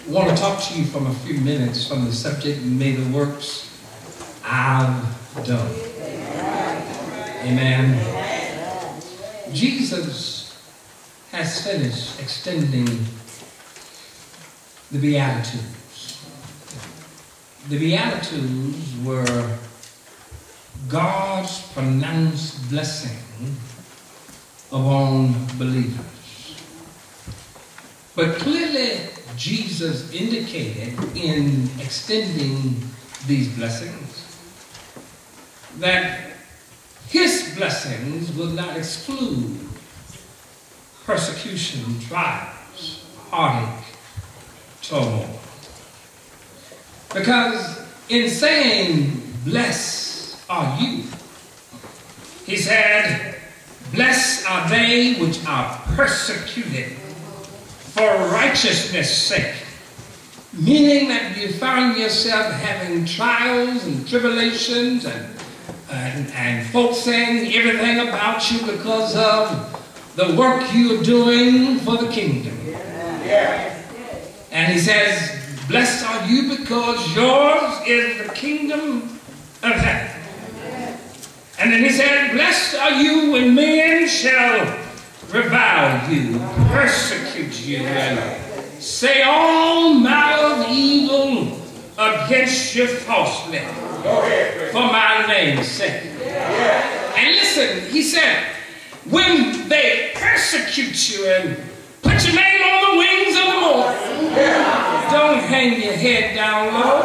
I want to talk to you for a few minutes from the subject, may the works I've done. Amen. Jesus has finished extending the Beatitudes. The Beatitudes were God's pronounced blessing upon believers. But clearly, Jesus indicated in extending these blessings that his blessings would not exclude persecution, trials, heartache, turmoil. Because in saying, blessed are you, he said, blessed are they which are persecuted for righteousness' sake. Meaning that you find yourself having trials and tribulations and folks saying everything about you because of the work you're doing for the kingdom. Yeah. And he says, blessed are you because yours is the kingdom of heaven. And then he said, blessed are you when men shall revile you, persecute you, and say all manner of evil against you falsely for my name's sake. And listen, he said, when they persecute you and put your name on the wings of the morning, don't hang your head down low.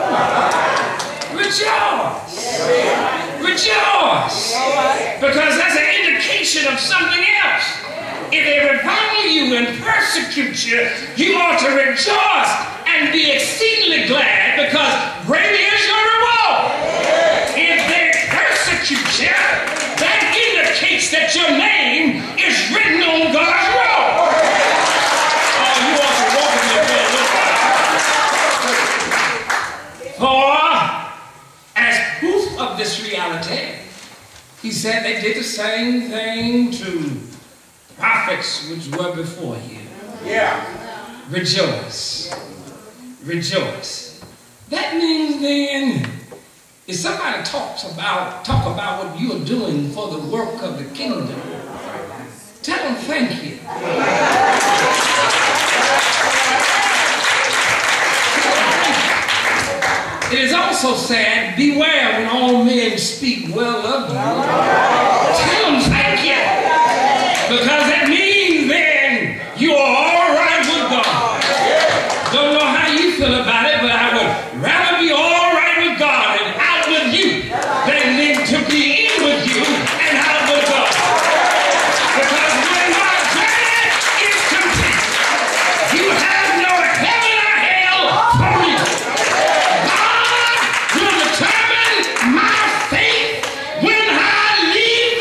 Rejoice. Rejoice. Because that's an indication of something else. If they revile you and persecute you, you ought to rejoice and be exceedingly glad, because great is your reward. If they persecute you, that indicates that your name is written on God's roll. Oh, you ought to walk in your bed. For as proof of this reality, he said they did the same thing to prophets which were before you. Yeah. Rejoice. Rejoice. That means then, if somebody talk about what you're doing for the work of the kingdom, tell them thank you. It is also said, beware when all men speak well of you. Tell them thank you. Because that means then you are all right with God. Don't know how you feel about it, but I would rather be all right with God and out with you than to be in with you and out with God. Because when my journey is complete, you have no heaven or hell for me. God will determine my fate when I leave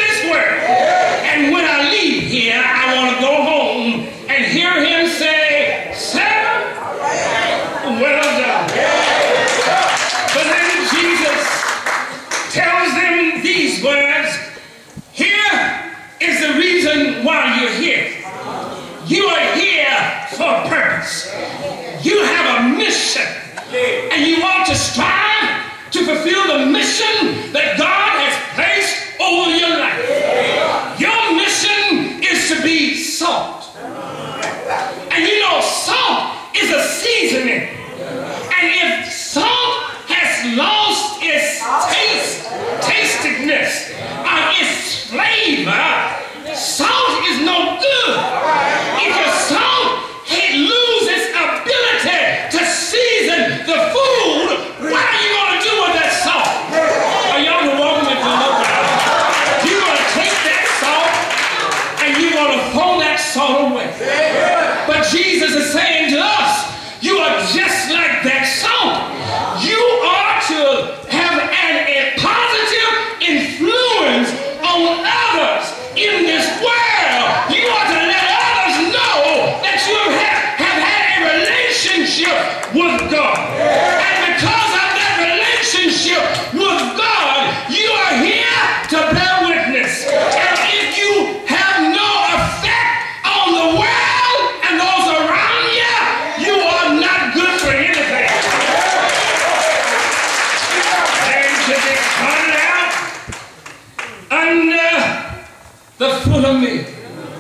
from me.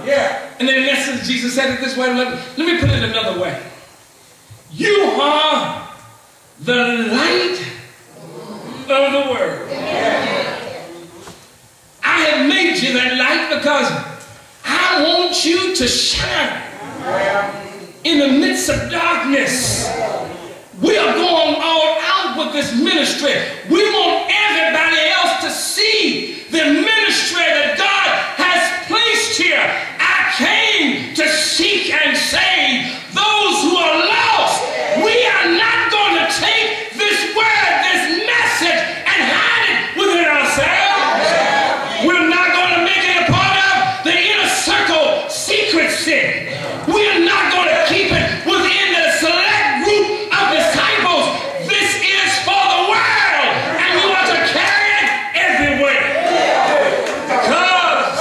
Yeah. And then in essence, Jesus said it this way. Let me put it another way. You are the light of the world. I have made you that light because I want you to shine in the midst of darkness. We are going all out with this ministry. We want everybody else to see the ministry that God has placed here. I came to seek and save those who are lost. We are not going to take this word, this message, and hide it within ourselves. We're not going to make it a part of the inner circle secrecy. We are not going to keep it within the select group of disciples. This is for the world, and you are to carry it everywhere. Because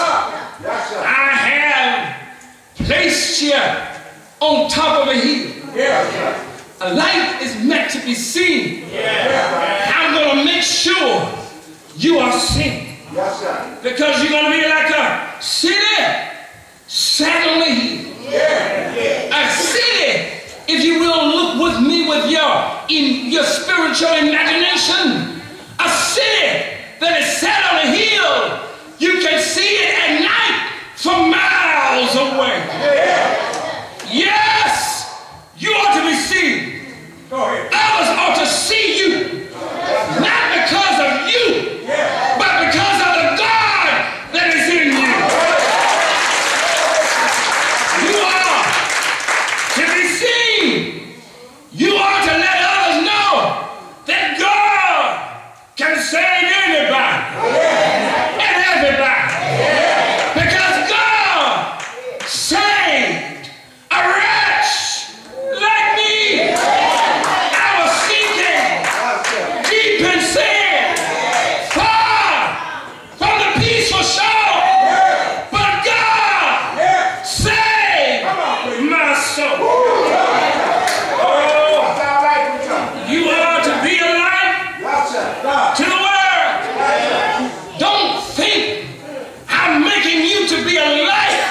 I have placed you on top of a hill. A light is meant to be seen. I'm going to make sure you are seen. Because you're going to be like a city set on a hill. A city, if you will, look with me with your spiritual imagination. A city that is set on a hill. You can see it at night from miles away. Yes, you ought to be seen. Others ought to see you. Not because of you, but because of the God that is in you. You are to be seen. You are to let others know that God can save anybody and everybody. Because God saved a wretch like me. I was sinking deep in sin, far from the peaceful shore. But God saved my soul. Oh, you are to be a light to the world. Don't think I'm making you to be a light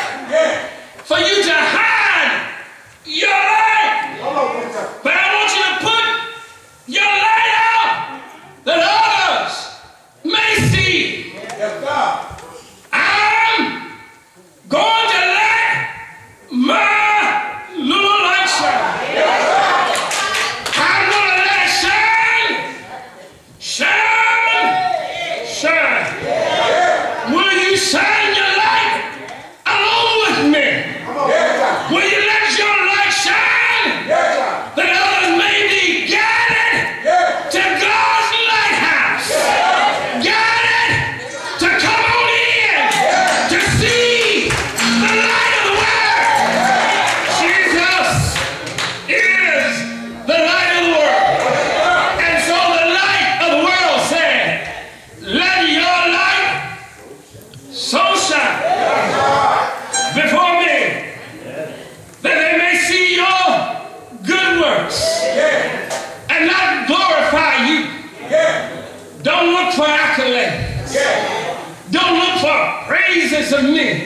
for you to hide your light. But I want you to put your light out that others may see. I'm going to let my little light shine. I'm going to let it shine, shine, shine. Will you shine your light along with me? Will you let your light shine that others may be guided to God's lighthouse? Guided to come on in to see the light of the world. Jesus is the light of the world. And so the light of the world said, let your light so shine before me that they may see your good works and not glorify you. Don't look for accolades. Don't look for praises of men.